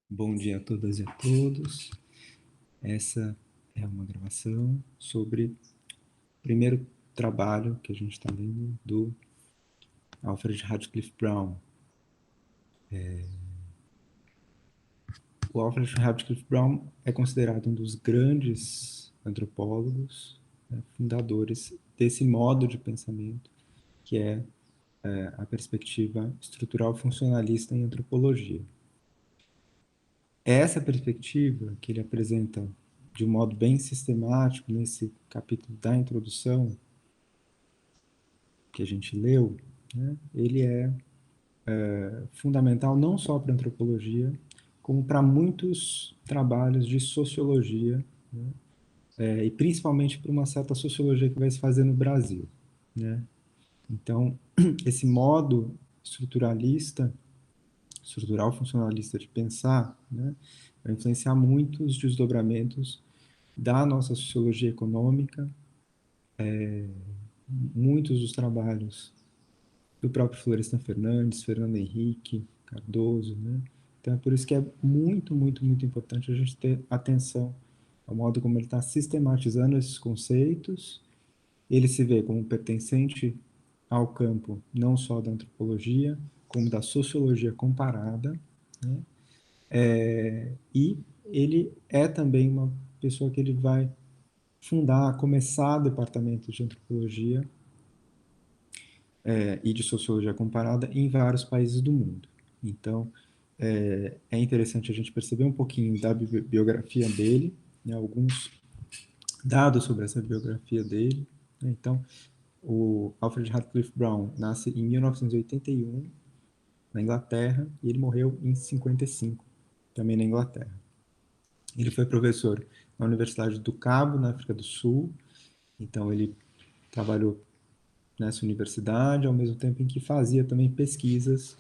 Bom dia a todas e a todos. Essa é uma gravação sobre o primeiro trabalho que a gente está lendo do Alfred Radcliffe Brown. O Alfred Radcliffe Brown é considerado um dos grandes antropólogos, né, fundadores desse modo de pensamento, que é a perspectiva estrutural funcionalista em antropologia. Essa perspectiva que ele apresenta de um modo bem sistemático nesse capítulo da introdução que a gente leu, né, ele é fundamental não só para a antropologia, como para muitos trabalhos de sociologia, né, e principalmente para uma certa sociologia que vai se fazer no Brasil, né? Então, esse modo estruturalista, estrutural funcionalista de pensar, né, vai influenciar muitos desdobramentos da nossa sociologia econômica, muitos dos trabalhos do próprio Florestan Fernandes, Fernando Henrique, Cardoso, né? Então é por isso que é muito, muito, muito importante a gente ter atenção ao modo como ele está sistematizando esses conceitos. Ele se vê como pertencente ao campo não só da antropologia, como da sociologia comparada, né? E ele é também uma pessoa que ele vai fundar, começar departamentos de antropologia e de sociologia comparada em vários países do mundo. Então, é interessante a gente perceber um pouquinho da biografia dele, né, alguns dados sobre essa biografia dele, né? Então, o Alfred Radcliffe Brown nasce em 1981 na Inglaterra e ele morreu em 55 também na Inglaterra. Ele foi professor na Universidade do Cabo, na África do Sul. Então, ele trabalhou nessa universidade, ao mesmo tempo em que fazia também pesquisas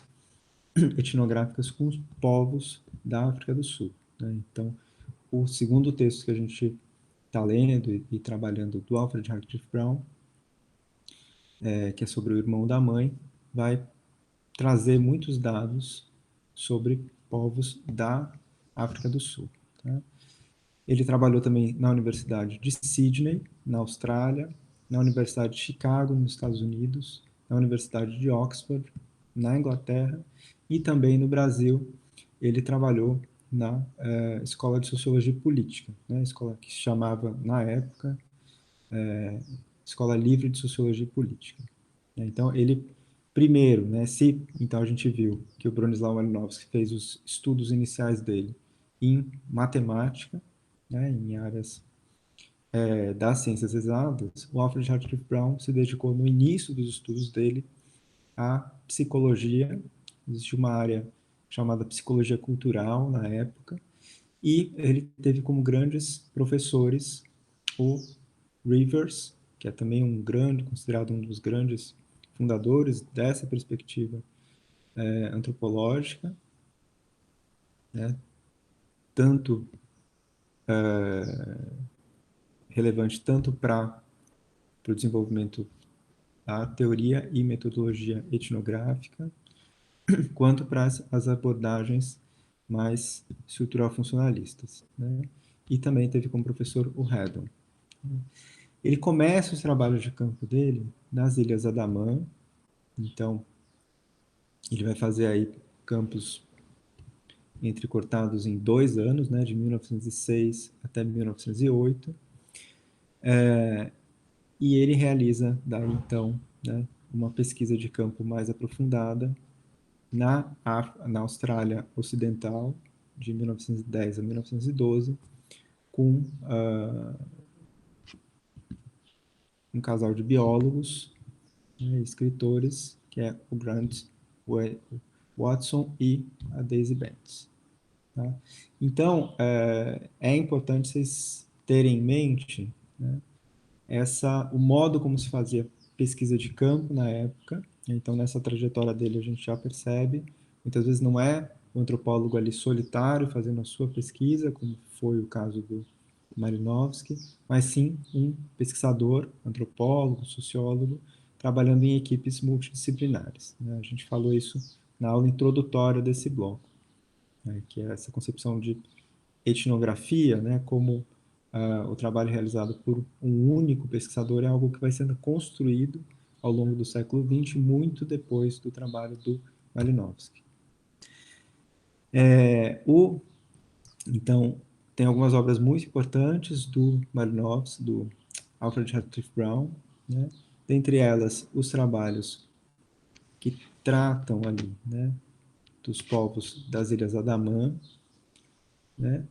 etnográficas com os povos da África do Sul, né? Então, o segundo texto que a gente está lendo e trabalhando do Alfred Radcliffe Brown, que é sobre o irmão da mãe, vai trazer muitos dados sobre povos da África do Sul. Tá? Ele trabalhou também na Universidade de Sydney, na Austrália, na Universidade de Chicago, nos Estados Unidos, na Universidade de Oxford, na Inglaterra e também no Brasil. Ele trabalhou na Escola de Sociologia Política, né? Escola que se chamava, na época, Escola Livre de Sociologia Política. Então, ele, primeiro, né, se então a gente viu que o Bronislaw Malinowski fez os estudos iniciais dele em matemática, né, em áreas das ciências exatas, o Alfred Radcliffe Brown se dedicou no início dos estudos dele à psicologia. Existe uma área chamada psicologia cultural na época, e ele teve como grandes professores o Rivers, que é também considerado um dos grandes fundadores dessa perspectiva antropológica, né? Tanto relevante tanto para o desenvolvimento da teoria e metodologia etnográfica, quanto para as abordagens mais estrutural funcionalistas, né? E também teve como professor o Haddon. Ele começa os trabalhos de campo dele nas Ilhas Andamã, então ele vai fazer aí campos entrecortados em 2 anos, né, de 1906 até 1908, e ele realiza daí então, né, uma pesquisa de campo mais aprofundada na Austrália Ocidental, de 1910 a 1912, com um casal de biólogos, né, escritores, que é o Grant Watson e a Daisy Banks. Tá? Então, é importante vocês terem em mente, né, o modo como se fazia pesquisa de campo na época. Então, nessa trajetória dele, a gente já percebe, muitas vezes não é o antropólogo ali solitário fazendo a sua pesquisa, como foi o caso do Malinowski, mas sim um pesquisador, antropólogo, sociólogo, trabalhando em equipes multidisciplinares, né? A gente falou isso na aula introdutória desse bloco. né, que é essa concepção de etnografia, né, como o trabalho realizado por um único pesquisador é algo que vai sendo construído ao longo do século XX, muito depois do trabalho do Malinowski. Então, tem algumas obras muito importantes do Malinowski, do Alfred Radcliffe Brown, né? Dentre elas, os trabalhos que tratam ali, né, dos povos das Ilhas Andamã, né,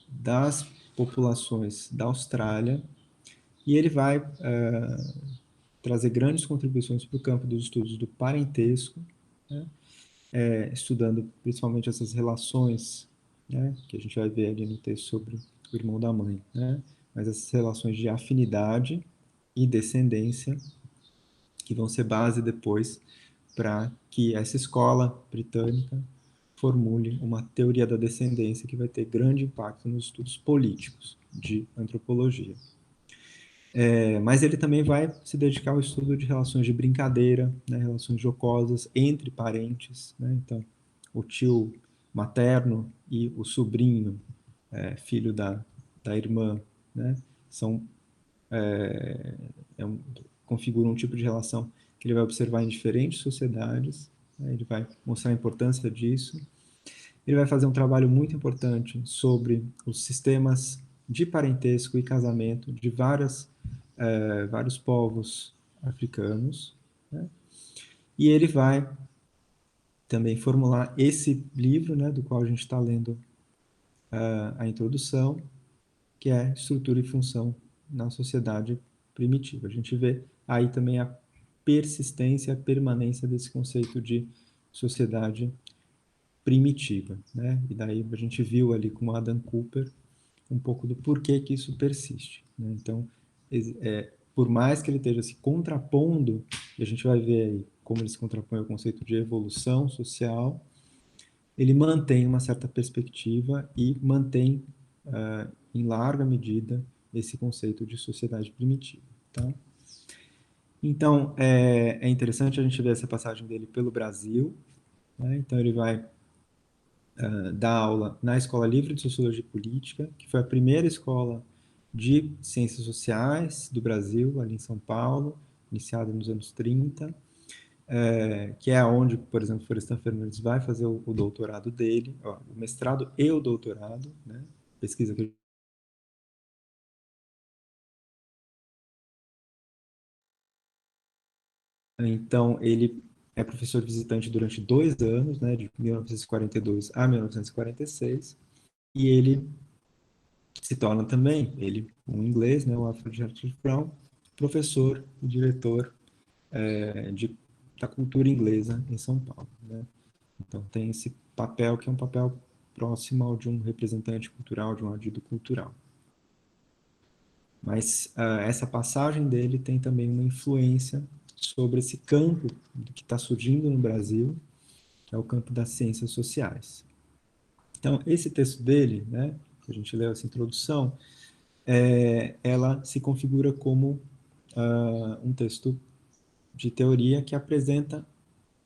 das populações da Austrália, e ele vai trazer grandes contribuições para o campo dos estudos do parentesco, né, estudando principalmente essas relações, né, que a gente vai ver ali no texto sobre o irmão da mãe, né, mas essas relações de afinidade e descendência que vão ser base depois para que essa escola britânica formule uma teoria da descendência que vai ter grande impacto nos estudos políticos de antropologia. Mas ele também vai se dedicar ao estudo de relações de brincadeira, né, relações jocosas entre parentes, né? Então, o tio materno e o sobrinho, filho da irmã, né, são, configuram um tipo de relação que ele vai observar em diferentes sociedades, né? Ele vai mostrar a importância disso. Ele vai fazer um trabalho muito importante sobre os sistemas de parentesco e casamento de vários povos africanos, né? E ele vai também formular esse livro, né, do qual a gente está lendo a introdução, que é Estrutura e Função na Sociedade Primitiva. A gente vê aí também a persistência, a permanência desse conceito de sociedade primitiva, né? E daí a gente viu ali com Adam Cooper um pouco do porquê que isso persiste, né? Então, por mais que ele esteja se contrapondo, e a gente vai ver aí como ele se contrapõe ao conceito de evolução social, ele mantém uma certa perspectiva e mantém, em larga medida, esse conceito de sociedade primitiva, tá? Então, é interessante a gente ver essa passagem dele pelo Brasil, né? Então, ele vai dar aula na Escola Livre de Sociologia e Política, que foi a primeira escola de ciências sociais do Brasil, ali em São Paulo, iniciada nos anos 30, que é onde, por exemplo, Florestan Fernandes vai fazer o doutorado dele, ó, o mestrado e o doutorado, né? Pesquisa que então ele é professor visitante durante 2 anos, né, de 1942 a 1946, e ele se torna também, ele, um inglês, né, o Alfred Hartwig Brown, professor e diretor da cultura inglesa em São Paulo, né? Então tem esse papel que é um papel próximo ao de um representante cultural, de um adido cultural. Mas essa passagem dele tem também uma influência sobre esse campo que está surgindo no Brasil, que é o campo das ciências sociais. Então, esse texto dele, né, que a gente leu essa introdução, ela se configura como um texto de teoria que apresenta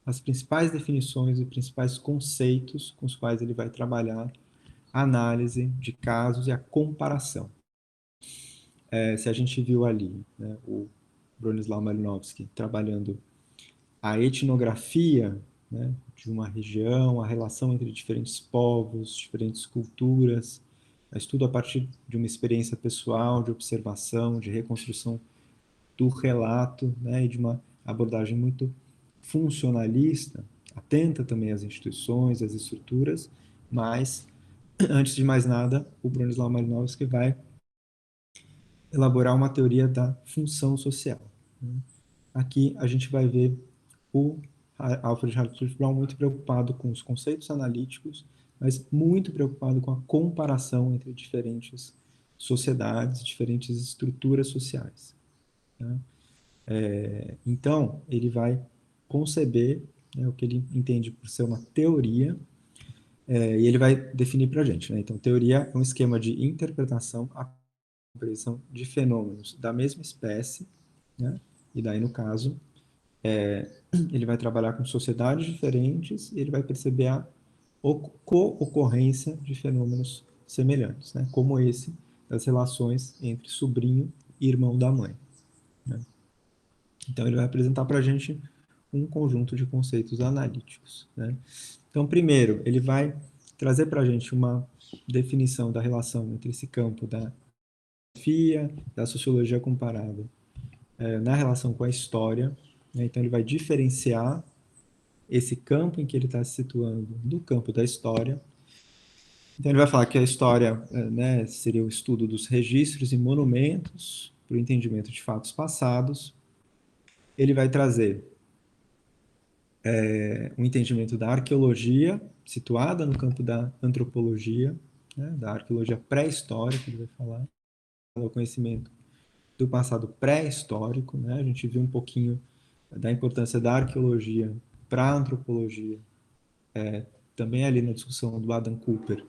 as principais definições e principais conceitos com os quais ele vai trabalhar a análise de casos e a comparação. Se a gente viu ali, né, o Bronislaw Malinowski trabalhando a etnografia, né, de uma região, a relação entre diferentes povos, diferentes culturas, estudo a partir de uma experiência pessoal, de observação, de reconstrução do relato, né, e de uma abordagem muito funcionalista, atenta também às instituições, às estruturas, mas, antes de mais nada, o Bronislaw Malinowski vai elaborar uma teoria da função social. Aqui a gente vai ver o Alfred Hartwig Brown muito preocupado com os conceitos analíticos, mas muito preocupado com a comparação entre diferentes sociedades, diferentes estruturas sociais. Né? Então, ele vai conceber, né, o que ele entende por ser uma teoria, e ele vai definir para a gente. Né? Então, teoria é um esquema de interpretação, a compreensão de fenômenos da mesma espécie, né? E daí, no caso, ele vai trabalhar com sociedades diferentes e ele vai perceber a co-ocorrência de fenômenos semelhantes, né? Como esse das relações entre sobrinho e irmão da mãe, né? Então, ele vai apresentar para a gente um conjunto de conceitos analíticos, né? Então, primeiro, ele vai trazer para a gente uma definição da relação entre esse campo da filosofia, da sociologia comparada, na relação com a história, né? Então, ele vai diferenciar esse campo em que ele está se situando do campo da história. Então, ele vai falar que a história, né, seria o estudo dos registros e monumentos para o entendimento de fatos passados. Ele vai trazer um entendimento da arqueologia, situada no campo da antropologia, né, da arqueologia pré-histórica, ele vai falar, o conhecimento do passado pré-histórico, né? A gente viu um pouquinho da importância da arqueologia para a antropologia, também ali na discussão do Adam Cooper,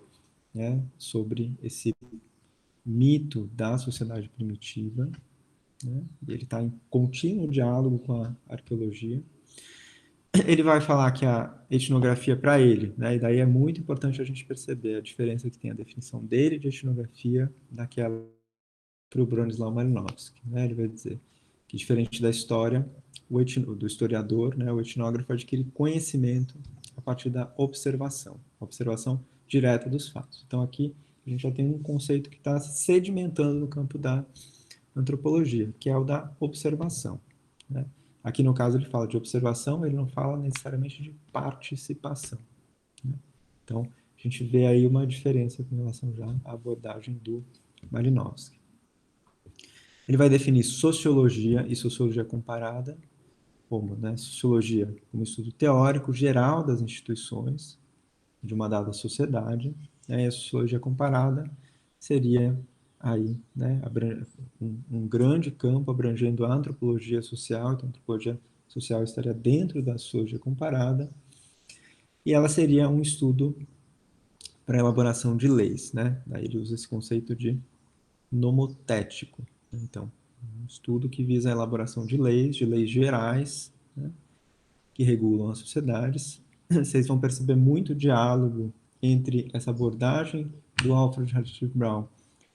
né, sobre esse mito da sociedade primitiva, né? E ele está em contínuo diálogo com a arqueologia. Ele vai falar que a etnografia para ele, né, e daí é muito importante a gente perceber a diferença que tem a definição dele de etnografia daquela para o Bronislaw Malinowski, né? Ele vai dizer que, diferente da história, do historiador, né, o etnógrafo adquire conhecimento a partir da observação direta dos fatos. Então, aqui a gente já tem um conceito que está sedimentando no campo da antropologia, que é o da observação, né? Aqui, no caso, ele fala de observação, ele não fala necessariamente de participação, né? Então, a gente vê aí uma diferença com relação já à abordagem do Malinowski. Ele vai definir sociologia e sociologia comparada, como, né, sociologia como estudo teórico geral das instituições de uma dada sociedade, né, e a sociologia comparada seria aí, né, um grande campo abrangendo a antropologia social, então a antropologia social estaria dentro da sociologia comparada, e ela seria um estudo para elaboração de leis, né? Daí ele usa esse conceito de nomotético. Então, um estudo que visa a elaboração de leis gerais, né, que regulam as sociedades. Vocês vão perceber muito diálogo entre essa abordagem do Alfred Hartwig Brown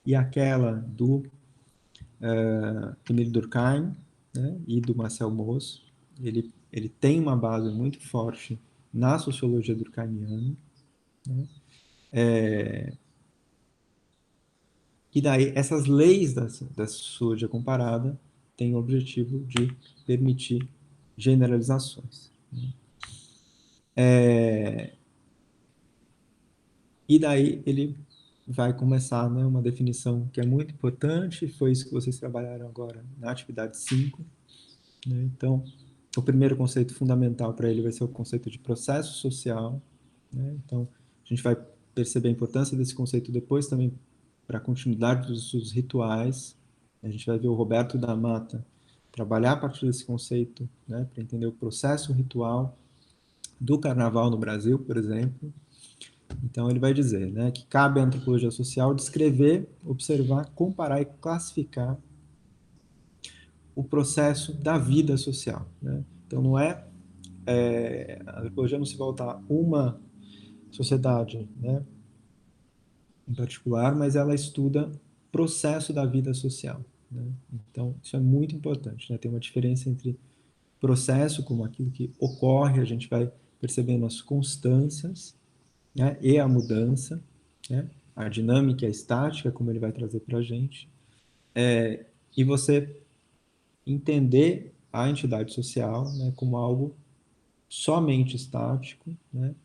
e aquela do Emile Durkheim, né, e do Marcel Mauss. Ele tem uma base muito forte na sociologia durkheimiana, né? E daí, essas leis da sociologia comparada têm o objetivo de permitir generalizações. E daí ele vai começar, né, uma definição que é muito importante, foi isso que vocês trabalharam agora na atividade 5. Né? Então, o primeiro conceito fundamental para ele vai ser o conceito de processo social. Né? Então, a gente vai perceber a importância desse conceito depois também para a continuidade dos estudos rituais. A gente vai ver o Roberto da Mata trabalhar a partir desse conceito, né, para entender o processo ritual do carnaval no Brasil, por exemplo. Então, ele vai dizer, né, que cabe à antropologia social descrever, observar, comparar e classificar o processo da vida social. Né? Então, não a antropologia não se volta a uma sociedade, né, em particular, mas ela estuda o processo da vida social. Né? Então, isso é muito importante. Né? Tem uma diferença entre processo, como aquilo que ocorre, a gente vai percebendo as constâncias, né, e a mudança, né, a dinâmica e a estática, como ele vai trazer para a gente, e você entender a entidade social, né, como algo somente estático, né,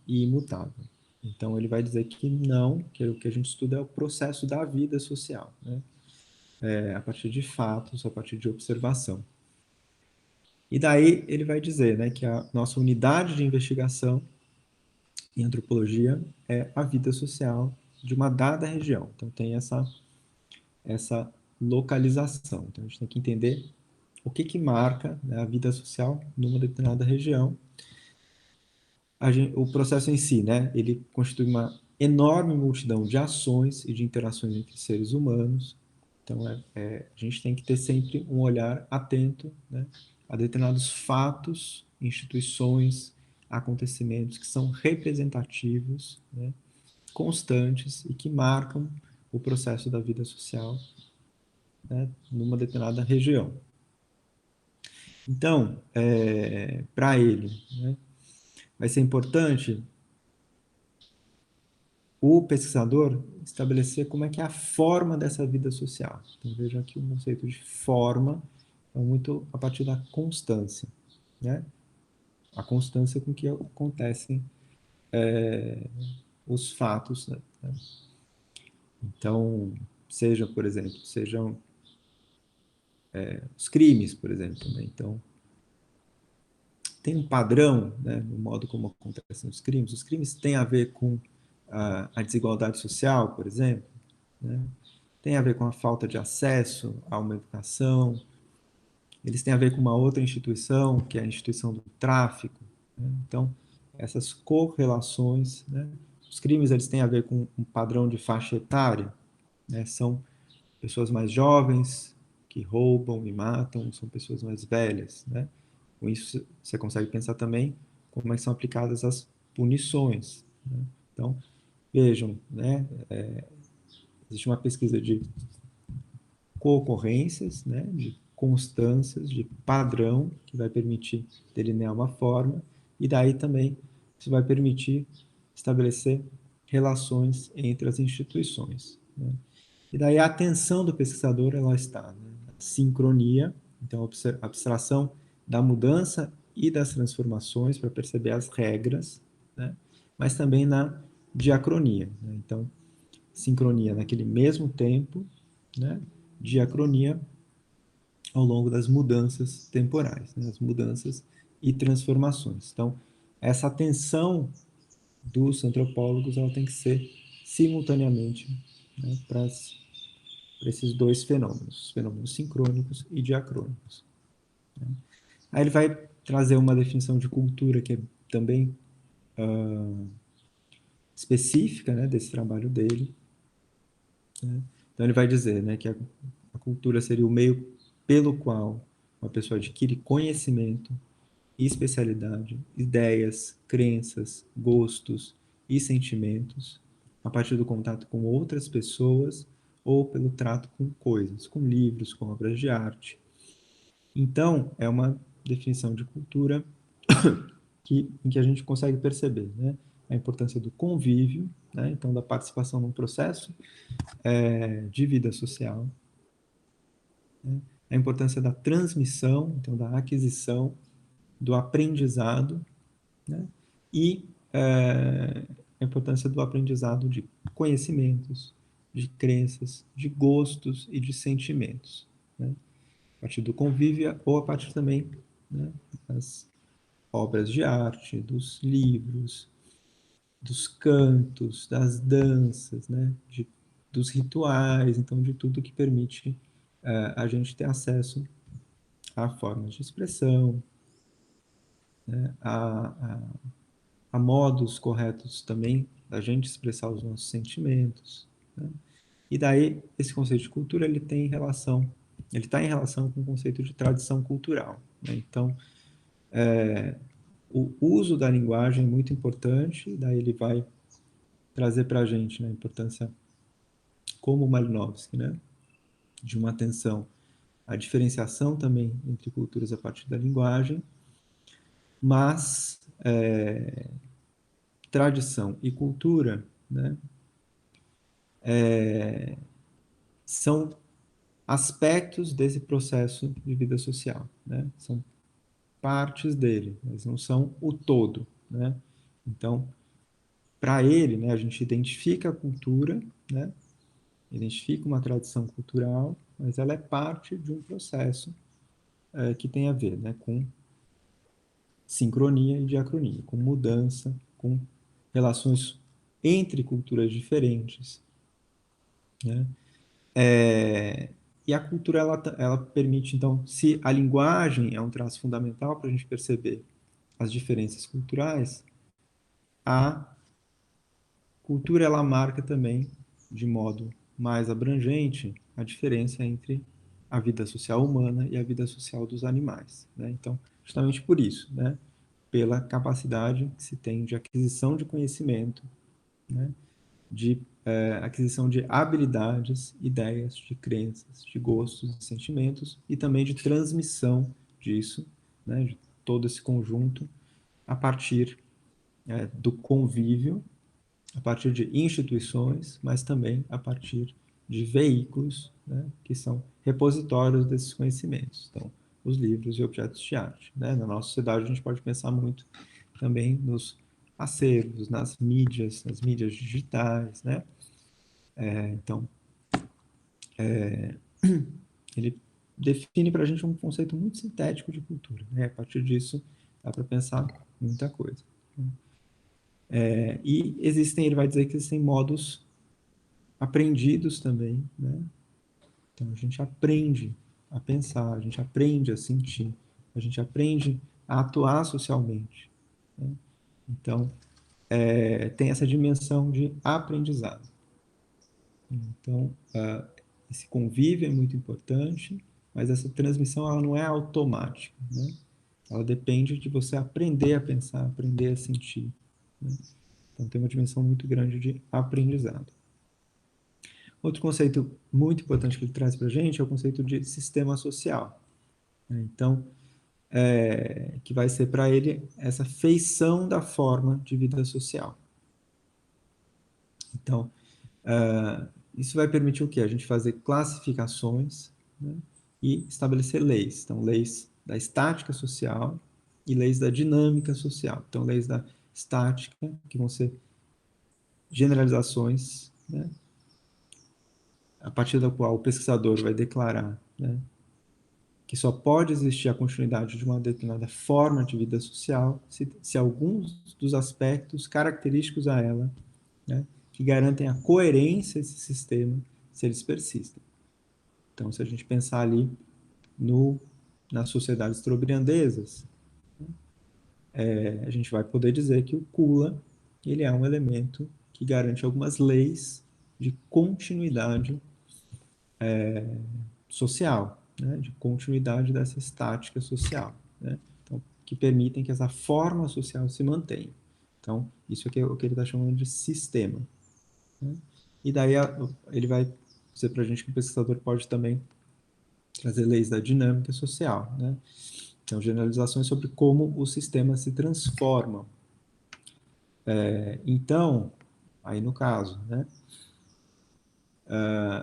e imutável. Então, ele vai dizer que não, que o que a gente estuda é o processo da vida social, né, a partir de fatos, a partir de observação. E daí ele vai dizer, né, que a nossa unidade de investigação em antropologia é a vida social de uma dada região. Então, tem essa localização. Então, a gente tem que entender o que marca, né, a vida social numa determinada região. O processo em si, né, ele constitui uma enorme multidão de ações e de interações entre seres humanos. Então, a gente tem que ter sempre um olhar atento, né, a determinados fatos, instituições, acontecimentos que são representativos, né, constantes e que marcam o processo da vida social, né, numa determinada região. Então, para ele, né, vai ser importante o pesquisador estabelecer como é que é a forma dessa vida social. Então, veja aqui o conceito de forma é muito a partir da constância, né? A constância com que acontecem os fatos, né? Então, seja, por exemplo, sejam os crimes, por exemplo, né? Então, tem um padrão, né, no modo como acontecem os crimes. Os crimes têm a ver com a desigualdade social, por exemplo, né? Tem a ver com a falta de acesso a uma educação, eles têm a ver com uma outra instituição, que é a instituição do tráfico, né? Então, essas correlações, né? Os crimes eles têm a ver com um padrão de faixa etária, né? São pessoas mais jovens que roubam e matam, são pessoas mais velhas, né? Com isso, você consegue pensar também como é que são aplicadas as punições, né? Então, vejam, né? Existe uma pesquisa de co-ocorrências, né? De constâncias, de padrão, que vai permitir delinear uma forma, e daí também isso vai permitir estabelecer relações entre as instituições, né? E daí a atenção do pesquisador ela está na sincronia, então a abstração da mudança e das transformações para perceber as regras, né? Mas também na diacronia, né? Então, sincronia naquele mesmo tempo, né? Diacronia ao longo das mudanças temporais, né? As mudanças e transformações. Então, essa atenção dos antropólogos ela tem que ser simultaneamente, né, para esses dois fenômenos, os fenômenos sincrônicos e diacrônicos. Né? Aí ele vai trazer uma definição de cultura que é também específica, né, desse trabalho dele. Né? Então ele vai dizer, né, que a cultura seria o meio pelo qual uma pessoa adquire conhecimento, especialidade, ideias, crenças, gostos e sentimentos a partir do contato com outras pessoas ou pelo trato com coisas, com livros, com obras de arte. Então, é uma definição de cultura em que a gente consegue perceber, né, a importância do convívio, né, então da participação num processo de vida social, né, a importância da transmissão, então da aquisição, do aprendizado, né, e a importância do aprendizado de conhecimentos, de crenças, de gostos e de sentimentos, né, a partir do convívio ou a partir também, né, das obras de arte, dos livros, dos cantos, das danças, né, dos rituais, então de tudo que permite a gente ter acesso a formas de expressão, né, a modos corretos também da gente expressar os nossos sentimentos, né? E daí esse conceito de cultura ele está em relação com o conceito de tradição cultural, né? Então o uso da linguagem é muito importante, daí ele vai trazer para a gente, né, a importância, como Malinowski, né, de uma atenção à diferenciação também entre culturas a partir da linguagem, mas tradição e cultura, né, são aspectos desse processo de vida social, né? São partes dele, mas não são o todo, né? Então, para ele, né, a gente identifica a cultura, né? Identifica uma tradição cultural, mas ela é parte de um processo que tem a ver, né, com sincronia e diacronia, com mudança, com relações entre culturas diferentes, né? E a cultura ela permite, então, se a linguagem é um traço fundamental para a gente perceber as diferenças culturais, a cultura ela marca também, de modo mais abrangente, a diferença entre a vida social humana e a vida social dos animais, né? Então, justamente por isso, né? pela capacidade que se tem de aquisição de conhecimento, né? De aquisição de habilidades, ideias, de crenças, de gostos, de sentimentos e também de transmissão disso, né? De todo esse conjunto a partir do convívio, a partir de instituições, mas também a partir de veículos, né, que são repositórios desses conhecimentos. Então, os livros e objetos de arte. Né? Na nossa sociedade, a gente pode pensar muito também nos acervos, nas mídias digitais. Né? Então, ele define para a gente um conceito muito sintético de cultura. Né? A partir disso, dá para pensar muita coisa. E existem, ele vai dizer que existem modos aprendidos também, né? Então a gente aprende a pensar, a gente aprende a sentir, a gente aprende a atuar socialmente, né? Então tem essa dimensão de aprendizado. Então esse convívio é muito importante, mas essa transmissão ela não é automática, né? Ela depende de você aprender a pensar, aprender a sentir, né? Então tem uma dimensão muito grande de aprendizado. Outro conceito muito importante que ele traz para a gente é o conceito de sistema social. Então, que vai ser para ele essa feição da forma de vida social. Então, isso vai permitir o quê? A gente fazer classificações, né, e estabelecer leis. Então, leis da estática social e leis da dinâmica social. Então, leis da estática, que vão ser generalizações, né, a partir da qual o pesquisador vai declarar, né, que só pode existir a continuidade de uma determinada forma de vida social se alguns dos aspectos característicos a ela, né, que garantem a coerência desse sistema, se eles persistem. Então, se a gente pensar ali nas sociedades trobriandesas, a gente vai poder dizer que o Kula ele é um elemento que garante algumas leis de continuidade social, né, de continuidade dessa estática social, né, então, que permitem que essa forma social se mantenha. Então, isso é o que ele está chamando de sistema. Né? E daí ele vai dizer para a gente que o pesquisador pode também trazer leis da dinâmica social. Né? Então, generalizações sobre como os sistemas se transformam. Então, aí no caso, né,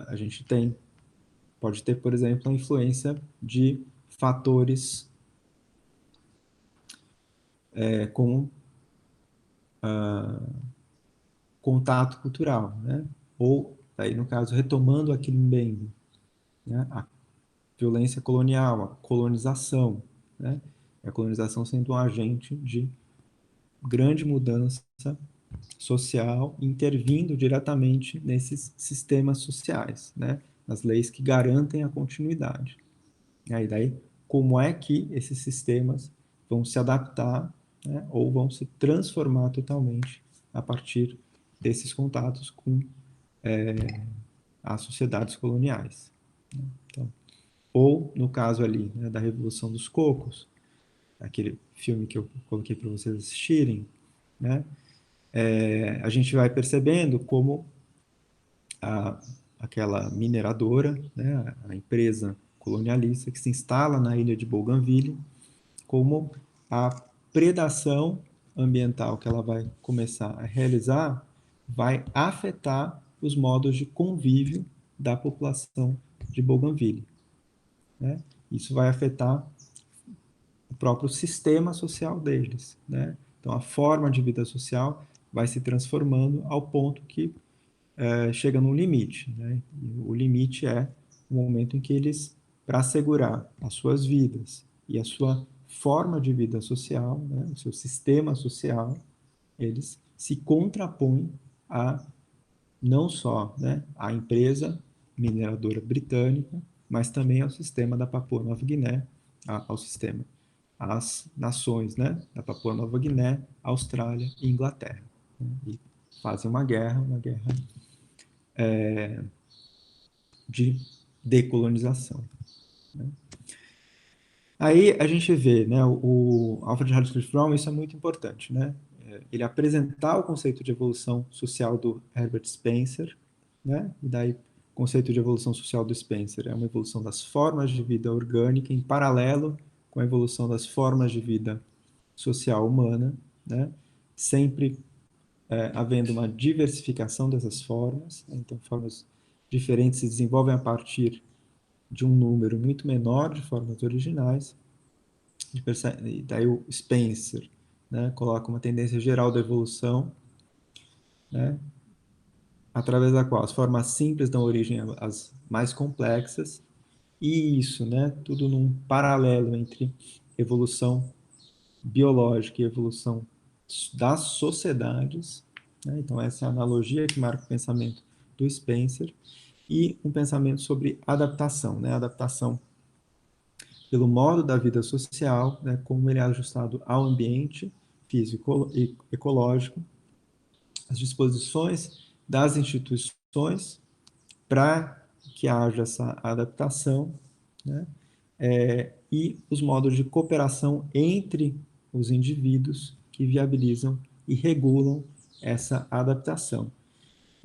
a gente pode ter, por exemplo, a influência de fatores como contato cultural, né? Ou, aí no caso, retomando aquele bem, né? A violência colonial, a colonização, né? A colonização sendo um agente de grande mudança social, intervindo diretamente nesses sistemas sociais, né? Nas leis que garantem a continuidade. E aí daí, como é que esses sistemas vão se adaptar, né? Ou vão se transformar totalmente a partir desses contatos com as sociedades coloniais. Né? Então, ou, no caso ali, né, da Revolução dos Cocos, aquele filme que eu coloquei para vocês assistirem, né, a gente vai percebendo como aquela mineradora, né, a empresa colonialista que se instala na ilha de Bougainville, como a predação ambiental que ela vai começar a realizar vai afetar os modos de convívio da população de Bougainville. Né? Isso vai afetar o próprio sistema social deles. Né? Então, a forma de vida social vai se transformando ao ponto que chega no limite. Né? E o limite é o momento em que eles, para assegurar as suas vidas e a sua forma de vida social, né? O seu sistema social, eles se contrapõem a não só, né, a empresa mineradora britânica, mas também ao sistema da Papua Nova Guiné, ao sistema, às nações, né, da Papua Nova Guiné, Austrália e Inglaterra. Né, e fazem uma guerra de decolonização. Né. Aí a gente vê, né, o Alfred Radcliffe Brown, isso é muito importante, né? Ele apresentar o conceito de evolução social do Herbert Spencer, né? E daí o conceito de evolução social do Spencer é uma evolução das formas de vida orgânica em paralelo com a evolução das formas de vida social humana, né? Sempre havendo uma diversificação dessas formas, né? Então formas diferentes se desenvolvem a partir de um número muito menor de formas originais. E daí o Spencer, né, coloca uma tendência geral da evolução, né, através da qual as formas simples dão origem às mais complexas, e isso, né, tudo num paralelo entre evolução biológica e evolução das sociedades, né? Então essa é a analogia que marca o pensamento do Spencer, e um pensamento sobre adaptação, né? Adaptação pelo modo da vida social, né? Como ele é ajustado ao ambiente físico e ecológico, as disposições das instituições para que haja essa adaptação, né? E os modos de cooperação entre os indivíduos que viabilizam e regulam essa adaptação.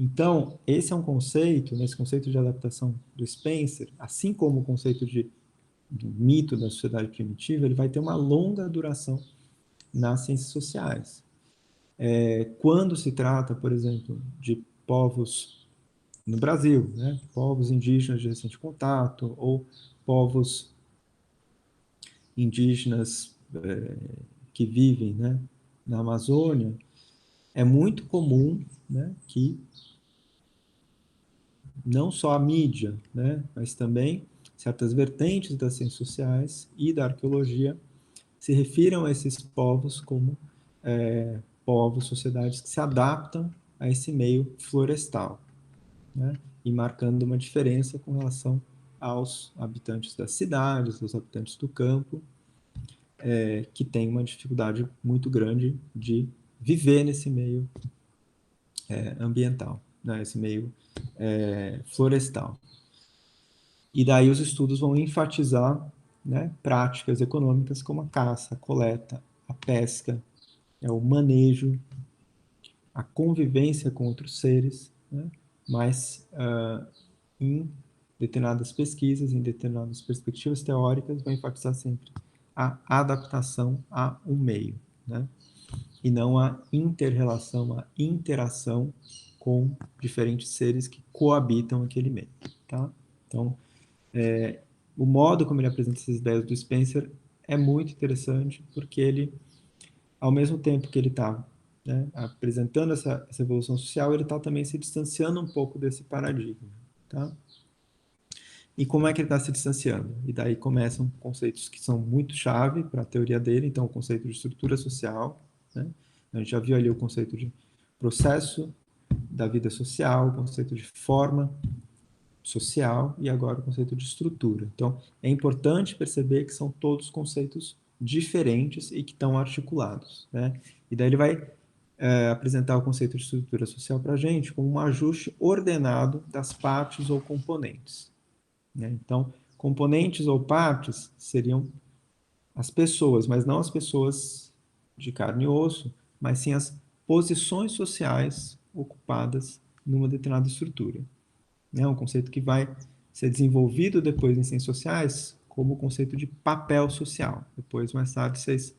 Então, esse é um conceito, nesse conceito de adaptação do Spencer, assim como o conceito do mito da sociedade primitiva, ele vai ter uma longa duração nas ciências sociais. Quando se trata, por exemplo, de povos no Brasil, né, povos indígenas de recente contato, ou povos indígenas que vivem, né, na Amazônia, é muito comum, né, que não só a mídia, né, mas também certas vertentes das ciências sociais e da arqueologia se refiram a esses povos como povos, sociedades que se adaptam a esse meio florestal, né, e marcando uma diferença com relação aos habitantes das cidades, aos habitantes do campo, que têm uma dificuldade muito grande de viver nesse meio ambiental, né, esse meio florestal. E daí os estudos vão enfatizar, né, práticas econômicas como a caça, a coleta, a pesca, o manejo, a convivência com outros seres, né, mas em determinadas pesquisas, em determinadas perspectivas teóricas, vão enfatizar sempre a adaptação a um meio, né, e não a inter-relação, a interação com diferentes seres que coabitam aquele meio, tá? Então, o modo como ele apresenta essas ideias do Spencer é muito interessante, porque ele, ao mesmo tempo que ele está, né, apresentando essa evolução social, ele está também se distanciando um pouco desse paradigma. Tá? E como é que ele está se distanciando? E daí começam conceitos que são muito chave para a teoria dele, então o conceito de estrutura social, né? A gente já viu ali o conceito de processo da vida social, o conceito de forma social e agora o conceito de estrutura. Então, é importante perceber que são todos conceitos diferentes e que estão articulados, né? E daí ele vai apresentar o conceito de estrutura social para a gente como um ajuste ordenado das partes ou componentes, né? Então, componentes ou partes seriam as pessoas, mas não as pessoas de carne e osso, mas sim as posições sociais ocupadas numa determinada estrutura, né? Um conceito que vai ser desenvolvido depois em ciências sociais como o conceito de papel social. Depois, mais tarde, vocês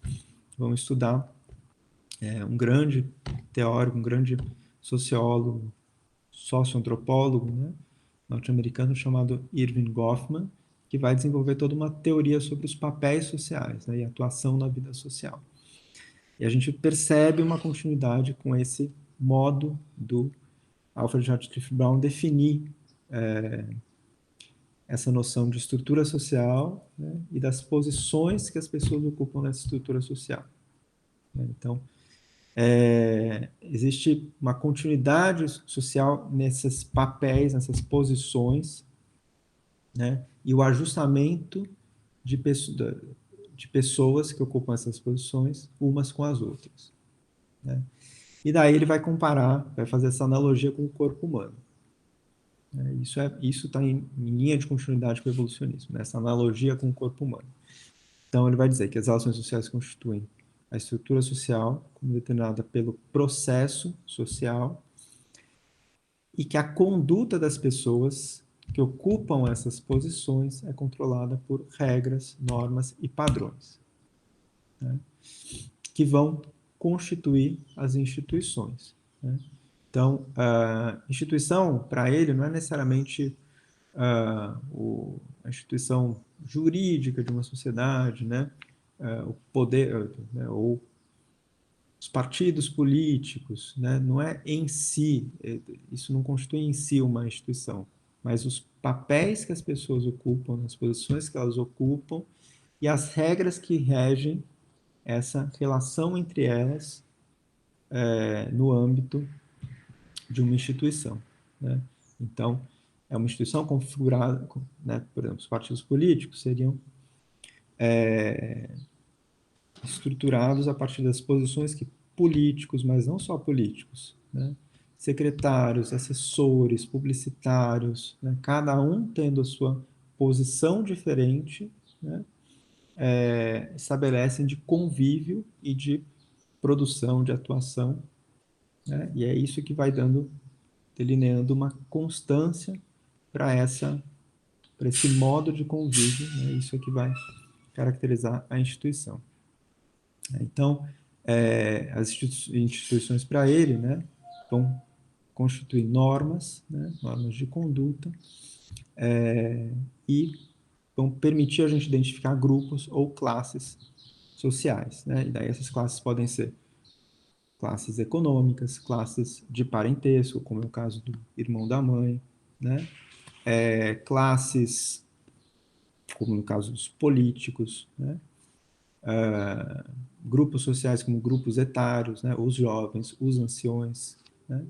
vão estudar um grande teórico, um grande sociólogo, socioantropólogo, né, norte-americano chamado Irving Goffman, que vai desenvolver toda uma teoria sobre os papéis sociais, né, e a atuação na vida social. E a gente percebe uma continuidade com esse modo do Alfred Radcliffe Brown definir essa noção de estrutura social, né, e das posições que as pessoas ocupam nessa estrutura social, né? Então, existe uma continuidade social nesses papéis, nessas posições, né, e o ajustamento de, de pessoas que ocupam essas posições umas com as outras, né? E daí ele vai comparar, vai fazer essa analogia com o corpo humano. Isso está em linha de continuidade com o evolucionismo, né? Essa analogia com o corpo humano. Então, ele vai dizer que as relações sociais constituem a estrutura social como determinada pelo processo social e que a conduta das pessoas que ocupam essas posições é controlada por regras, normas e padrões, né, que vão constituir as instituições, né? Então, a instituição, para ele, não é necessariamente a instituição jurídica de uma sociedade, né? O poder, né? Ou os partidos políticos, né? Não é em si, isso não constitui em si uma instituição, mas os papéis que as pessoas ocupam, as posições que elas ocupam e as regras que regem essa relação entre elas no âmbito de uma instituição, né? Então, é uma instituição configurada, né? Por exemplo, os partidos políticos seriam estruturados a partir das posições que políticos, mas não só políticos, né? Secretários, assessores, publicitários, né? Cada um tendo a sua posição diferente, né? Estabelecem de convívio e de produção, de atuação, né? E é isso que vai delineando uma constância para esse modo de convívio, né? Isso é que vai caracterizar a instituição. Então, as instituições para ele, né, vão constituir normas, né, normas de conduta, e vão permitir a gente identificar grupos ou classes sociais, né? E daí essas classes podem ser classes econômicas, classes de parentesco, como é o caso do irmão da mãe, né? Classes, como no caso dos políticos, né? Grupos sociais como grupos etários, né? Os jovens, os anciões, né?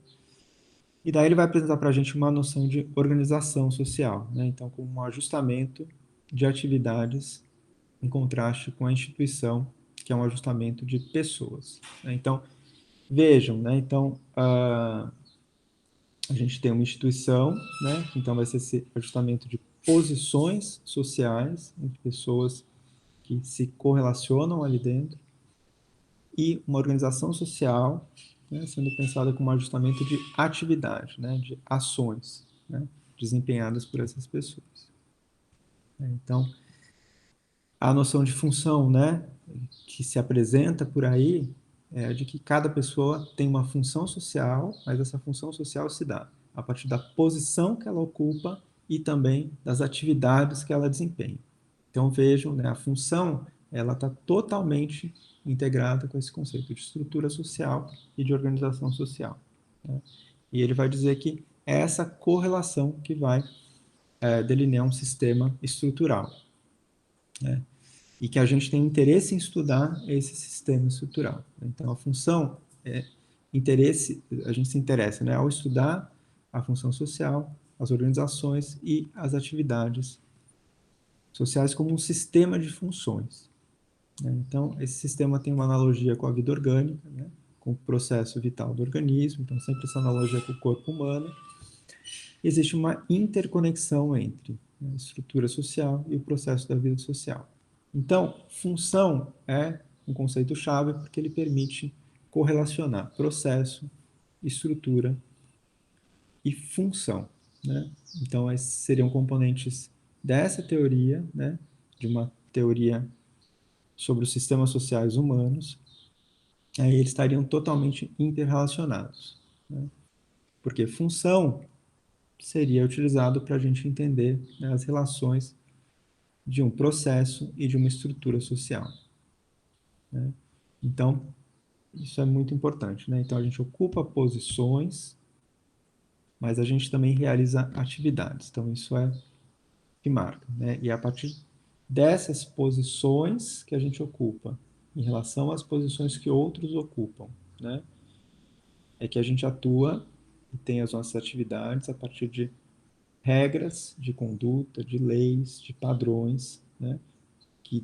E daí ele vai apresentar para a gente uma noção de organização social, né? Então, como um ajustamento de atividades em contraste com a instituição, que é um ajustamento de pessoas, né? Então, vejam, né? Então, a gente tem uma instituição, né? Que então vai ser esse ajustamento de posições sociais entre pessoas que se correlacionam ali dentro e uma organização social, né, sendo pensada como um ajustamento de atividade, né, de ações, né, desempenhadas por essas pessoas. Então, a noção de função, né, que se apresenta por aí é de que cada pessoa tem uma função social, mas essa função social se dá a partir da posição que ela ocupa e também das atividades que ela desempenha. Então vejam, né, a função ela está totalmente integrada com esse conceito de estrutura social e de organização social, né? E ele vai dizer que é essa correlação que vai delinear um sistema estrutural, né? E que a gente tem interesse em estudar esse sistema estrutural. Então, a função é interesse, a gente se interessa, né, ao estudar a função social, as organizações e as atividades sociais como um sistema de funções, né? Então, esse sistema tem uma analogia com a vida orgânica, né, com o processo vital do organismo, então sempre essa analogia com o corpo humano. Existe uma interconexão entre, né, a estrutura social e o processo da vida social. Então, função é um conceito-chave porque ele permite correlacionar processo, estrutura e função, né? Então, esses seriam componentes dessa teoria, né? De uma teoria sobre os sistemas sociais humanos, aí eles estariam totalmente interrelacionados, né? Porque função seria utilizado para a gente entender, né, as relações de um processo e de uma estrutura social, né? Então, isso é muito importante, né? Então, a gente ocupa posições, mas a gente também realiza atividades. Então, isso é que marca, né? E é a partir dessas posições que a gente ocupa, em relação às posições que outros ocupam, né, é que a gente atua e tem as nossas atividades a partir de regras de conduta, de leis, de padrões, né, que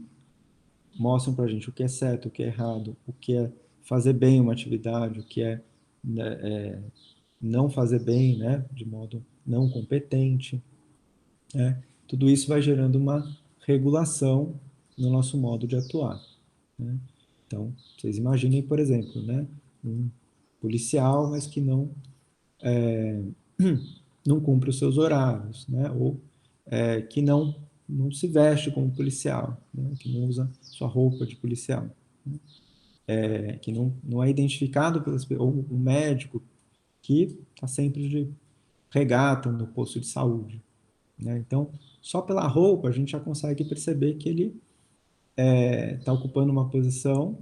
mostram para a gente o que é certo, o que é errado, o que é fazer bem uma atividade, o que é, né, não fazer bem, né, de modo não competente, né? Tudo isso vai gerando uma regulação no nosso modo de atuar, né? Então, vocês imaginem, por exemplo, né, um policial, mas que não cumpre os seus horários, né, ou que não se veste como policial, né, que não usa sua roupa de policial, né, que não é identificado pelas ou um médico que está sempre de regata no posto de saúde, né? Então, só pela roupa a gente já consegue perceber que ele está ocupando uma posição,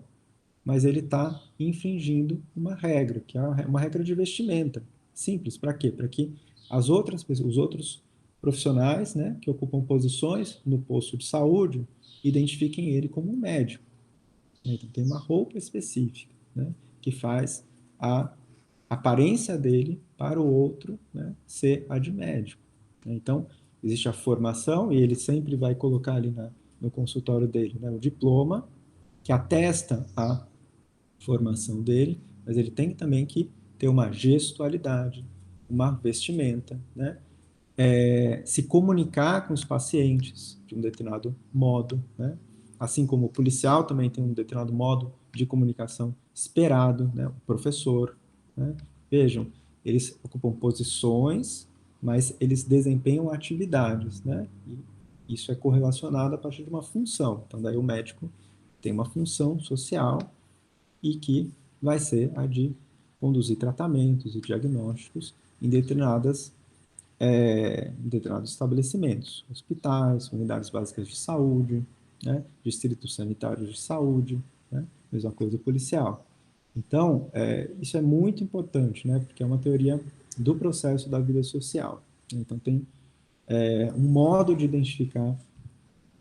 mas ele está infringindo uma regra, que é uma regra de vestimenta. Simples. Para quê? Para que as outras pessoas, os outros profissionais, né, que ocupam posições no posto de saúde, identifiquem ele como um médico. Então, tem uma roupa específica, né, que faz a aparência dele para o outro, né, ser a de médico. Então, existe a formação e ele sempre vai colocar ali no consultório dele, né, o diploma que atesta a formação dele, mas ele tem também que ter uma gestualidade, uma vestimenta, né, se comunicar com os pacientes de um determinado modo, né? Assim como o policial também tem um determinado modo de comunicação esperado, né? O professor, né? Vejam, eles ocupam posições, mas eles desempenham atividades, né? E isso é correlacionado a partir de uma função. Então, daí o médico tem uma função social e que vai ser a de conduzir tratamentos e diagnósticos em determinados estabelecimentos, hospitais, unidades básicas de saúde, né, distritos sanitários de saúde, né, mesma coisa policial. Então, isso é muito importante, né, porque é uma teoria do processo da vida social. Então, tem um modo de identificar,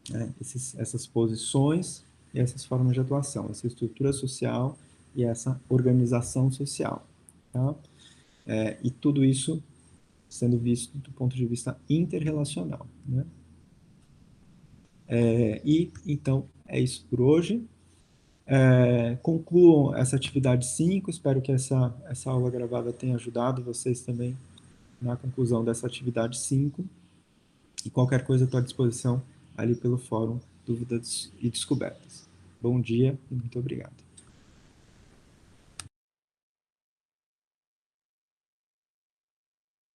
né, essas posições e essas formas de atuação, essa estrutura social e essa organização social. Tá? E tudo isso sendo visto do ponto de vista interrelacional. Né? Então, é isso por hoje. Concluam essa atividade 5. Espero que essa aula gravada tenha ajudado vocês também na conclusão dessa atividade 5. E qualquer coisa estou à disposição ali pelo fórum Dúvidas e Descobertas. Bom dia e muito obrigado.